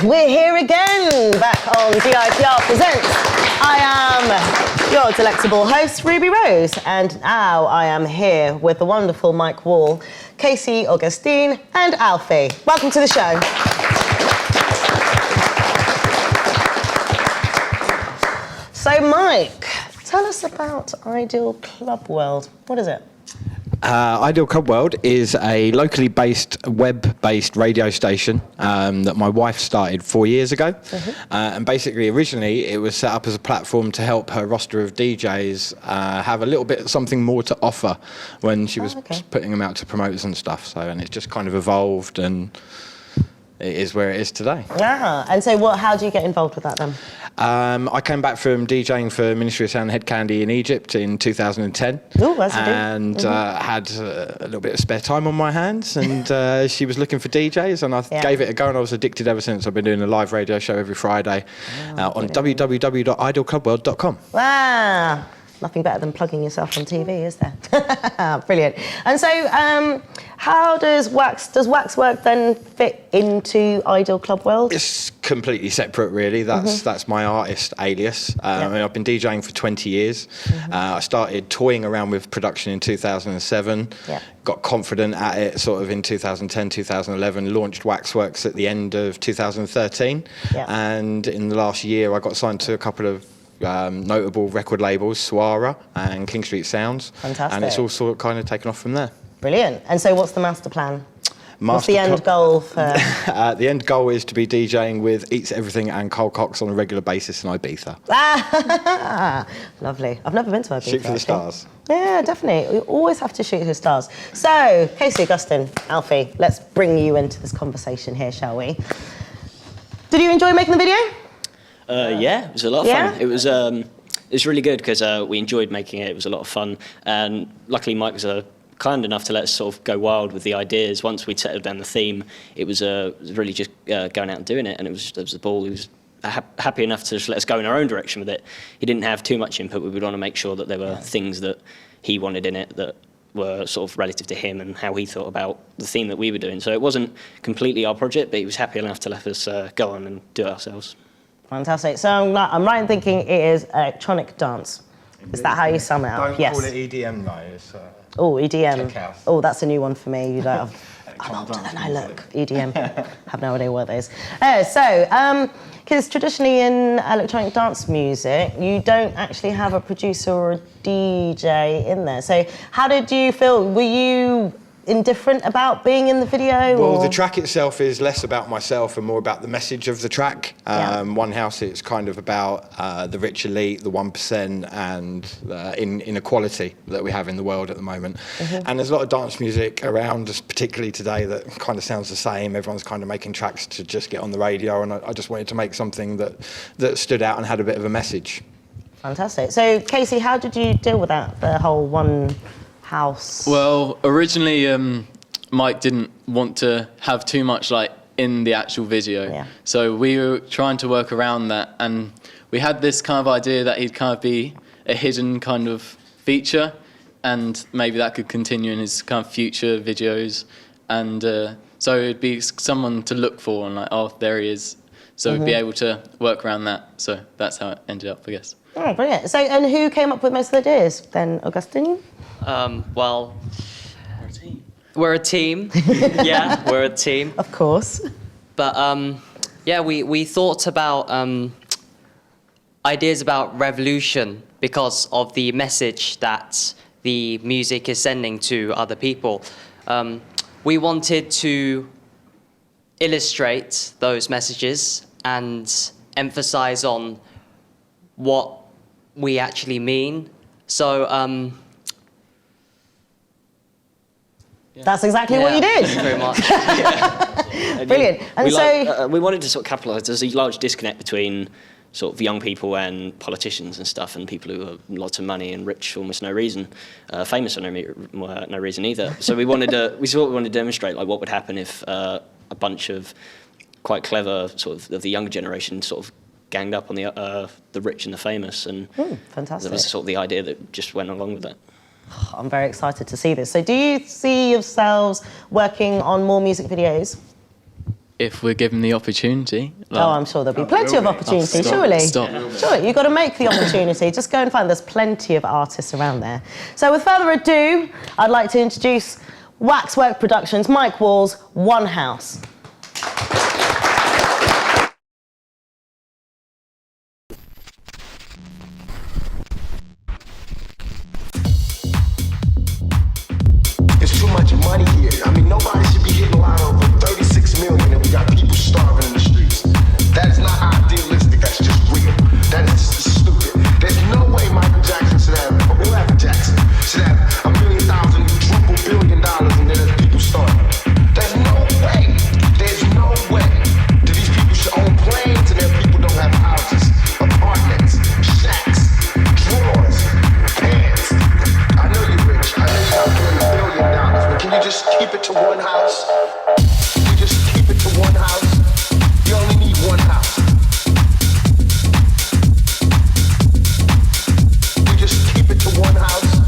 we're here again, back on DiTR Presents. I am your delectable host, Ruby Rose, and now I am here with the wonderful Mike Wall, Casey, Augustine, and Alfie. Welcome to the show. So, Mike, tell us about Ideal Club World. What is it? Ideal Club World is a locally based, web-based radio station that my wife started 4 years ago. And basically, originally, it was set up as a platform to help her roster of DJs have a little bit something more to offer when she was putting them out to promoters and stuff. So, and it's just kind of evolved, and it is where it is today. Yeah, and so how do you get involved with that then? I came back from DJing for Ministry of Sound Head Candy in Egypt in 2010. Ooh, that's and had a little bit of spare time on my hands, and she was looking for DJs, and I gave it a go, and I was addicted ever since. I've been doing a live radio show every Friday on www.idealclubworld.com. Wow. Nothing better than plugging yourself on TV, is there? Brilliant. And so, how does Waxwork then fit into Ideal Club World? It's completely separate, really. That's my artist alias. I mean, I've been DJing for 20 years. I started toying around with production in 2007. Got confident at it sort of in 2010, 2011, launched Waxworks at the end of 2013. And in the last year, I got signed to a couple of notable record labels, Suara and King Street Sounds. Fantastic. And it's all sort of kind of taken off from there. Brilliant. And so what's the master plan? What's the end goal for... The end goal is to be DJing with Eats Everything and Cole Cox on a regular basis in Ibiza. Lovely. I've never been to Ibiza. Shoot for the stars. Yeah, definitely. We always have to shoot for the stars. So, Casey, Augustine, Alfie, let's bring you into this conversation here, shall we? Did you enjoy making the video? Yeah, it was a lot of fun. It was really good because we enjoyed making it. It was a lot of fun, and luckily Mike was kind enough to let us sort of go wild with the ideas. Once we'd settled down the theme, it was really just going out and doing it, and it was the ball. He was happy enough to just let us go in our own direction with it. He didn't have too much input. We would want to make sure that there were things that he wanted in it that were sort of relative to him and how he thought about the theme that we were doing. So it wasn't completely our project, but he was happy enough to let us go on and do it ourselves. Fantastic. So I'm right in thinking it is electronic dance. Indeed. Is that how you sum it up? Don't call it EDM though. It's, oh, EDM. tech house. Oh, that's a new one for me. You don't have... I'm older than I look. EDM. Have no idea what that is. Because traditionally in electronic dance music, you don't actually have a producer or a DJ in there. So how did you feel? Were you indifferent about being in the video? Well, the track itself is less about myself and more about the message of the track. One House, it's kind of about the rich elite, the 1%, and inequality that we have in the world at the moment. And there's a lot of dance music around, particularly today, that kind of sounds the same. Everyone's kind of making tracks to just get on the radio, and I just wanted to make something that stood out and had a bit of a message. Fantastic. So, Casey, how did you deal with that, the whole One House? Well, originally Mike didn't want to have too much like in the actual video, so we were trying to work around that, and we had this kind of idea that he'd kind of be a hidden kind of feature, and maybe that could continue in his kind of future videos, and so it'd be someone to look for and like, oh, there he is, so we'd be able to work around that. So that's how it ended up, I guess. Oh, brilliant. So, and who came up with most of the ideas then, Augustine? Well, we're a team. Yeah, we're a team. Of course. But yeah, we thought about ideas about revolution because of the message that the music is sending to other people. We wanted to illustrate those messages and emphasize on what we actually mean. So that's exactly what you did. Thank you very much. Brilliant. And we wanted to sort of capitalise. There's a large disconnect between sort of young people and politicians and stuff, and people who have lots of money and rich for almost no reason, famous for no reason either. So we wanted to demonstrate like what would happen if a bunch of quite clever sort of the younger generation sort of ganged up on the rich and the famous, and fantastic. That was sort of the idea that just went along with that. I'm very excited to see this. So do you see yourselves working on more music videos? if we're given the opportunity. Oh, I'm sure there'll be plenty of opportunity, surely. Surely, you've got to make the opportunity. Just go and find, there's plenty of artists around there. So with further ado, I'd like to introduce Waxwork Productions, Mike Wall's One House. It's too much money here. I mean, nobody should be hitting lotto for 36 million and we got people starving in the streets. That is not idealistic, that's just real. That is just stupid. There's no way Michael Jackson should have, or whoever Jackson, should have $1 million, triple $1 billion, and then there's people starving. There's no way. There's no way that these people should own planes and their people don't have houses, apartments, shacks, drawers, pants. I know you're rich. I know you have $1 billion, but can you just keep it to one house? Can you just keep it to one house? You only need one house. You just keep it to one house.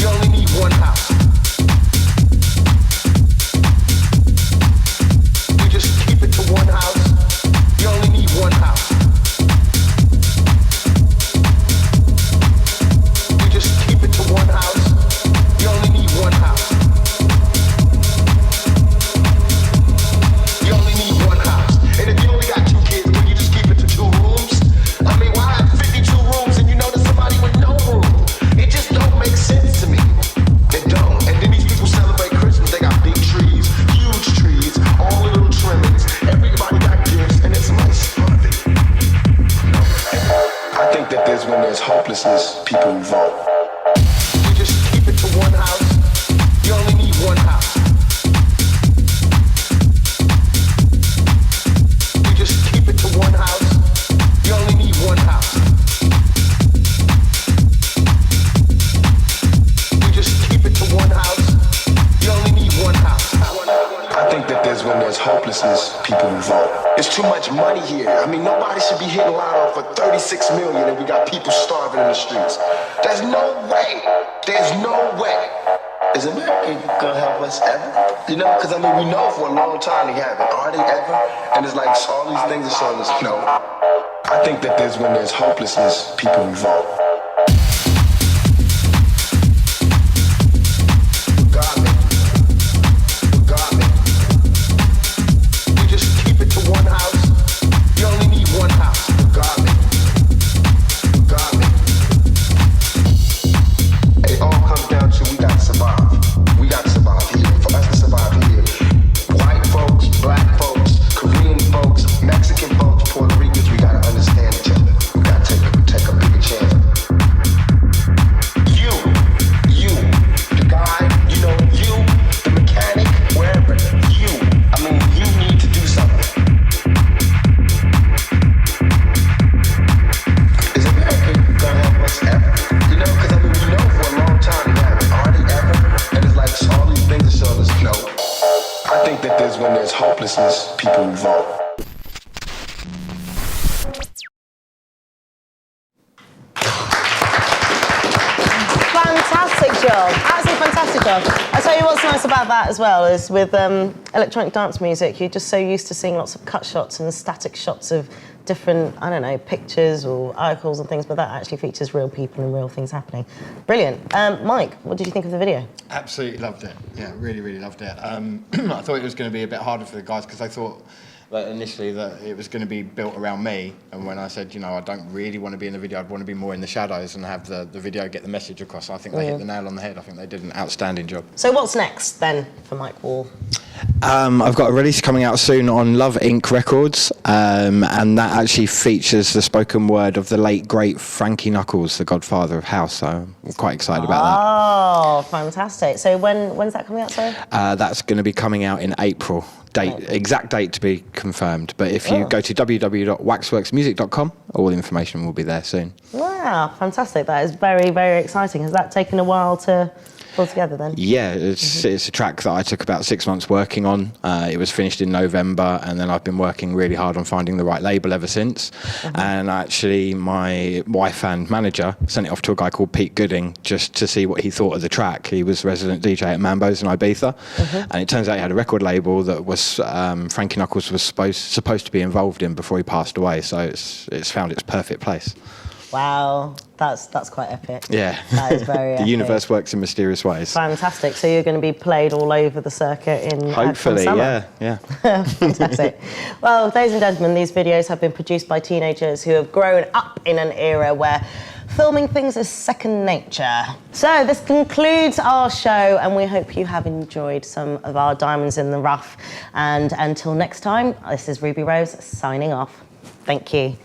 You only need one house. You just keep it to one house. You only need one house. You just keep it to one house. You only need one house. You only need one house. And if you only got 2 kids, can you just keep it to 2 rooms? I mean, why have 52 rooms and you know there's somebody with no room? It just don't make sense to me. It don't. And then these people celebrate Christmas. They got big trees, huge trees, all the little trimmings. Everybody got gifts, and it's somebody starving. I think that when there's hopelessness, people vote. You just keep it to one house. You only need one house. You just keep it to one house. You only need one house. You just keep it to one house. You only need one house. I think that when there's hopelessness, people vote. It's too much money here. I mean, nobody should be hitting lotto for 36 million and we got people starving in the streets. There's no way. There's no way. Is America gonna help us ever? You know, because I mean, we know for a long time they haven't. Are they ever? And it's like all these things are showing us, no. I think that when there's hopelessness, people vote. You just keep it to one house. You only need one house. It all comes down to we gotta survive. We gotta survive here. For us to survive here, white folks, black folks, Korean folks, Mexican folks, Puerto Ricans, we gotta understand each other. We gotta take a bigger chance. You, the guy, you know, you, the mechanic, wherever, you. I mean, you need to do something. Is America gonna help us ever? You know, because I mean, we know for a long time they haven't. Are they ever? And it's like all these things are showing us no. I think that when there's hopelessness, people vote. Fantastic job. Absolutely fantastic job. I'll tell you what's nice about that as well is with electronic dance music, you're just so used to seeing lots of cut shots and static shots of different, I don't know, pictures or articles and things, but that actually features real people and real things happening. Brilliant. Mike, what did you think of the video? Absolutely loved it. Yeah, really, really loved it. I thought it was going to be a bit harder for the guys because I thought that initially that it was going to be built around me, and when I said, you know, I don't really want to be in the video, I'd want to be more in the shadows and have the video get the message across. I think they hit the nail on the head. I think they did an outstanding job. So what's next then for Mike Wall? I've got a release coming out soon on Love Inc. Records, and that actually features the spoken word of the late, great Frankie Knuckles, the godfather of house, so I'm quite excited about that. Oh, fantastic. So when's that coming out, sorry? That's going to be coming out in April. Exact date to be confirmed, but if you go to www.waxworksmusic.com, all the information will be there soon. Wow, fantastic. That is very, very exciting. Has that taken a while to pulled together then? Yeah, it's a track that I took about 6 months working on. It was finished in November, and then I've been working really hard on finding the right label ever since. And actually, my wife and manager sent it off to a guy called Pete Gooding just to see what he thought of the track. He was resident DJ at Mambo's in Ibiza, and it turns out he had a record label that was Frankie Knuckles was supposed to be involved in before he passed away. So it's found its perfect place. Wow, that's quite epic. Yeah, that is very. The universe works in mysterious ways. Fantastic. So you're going to be played all over the circuit in hopefully, summer. yeah. Fantastic. Well, ladies and gentlemen, these videos have been produced by teenagers who have grown up in an era where filming things is second nature. So this concludes our show, and we hope you have enjoyed some of our diamonds in the rough. And until next time, this is Ruby Rose signing off. Thank you.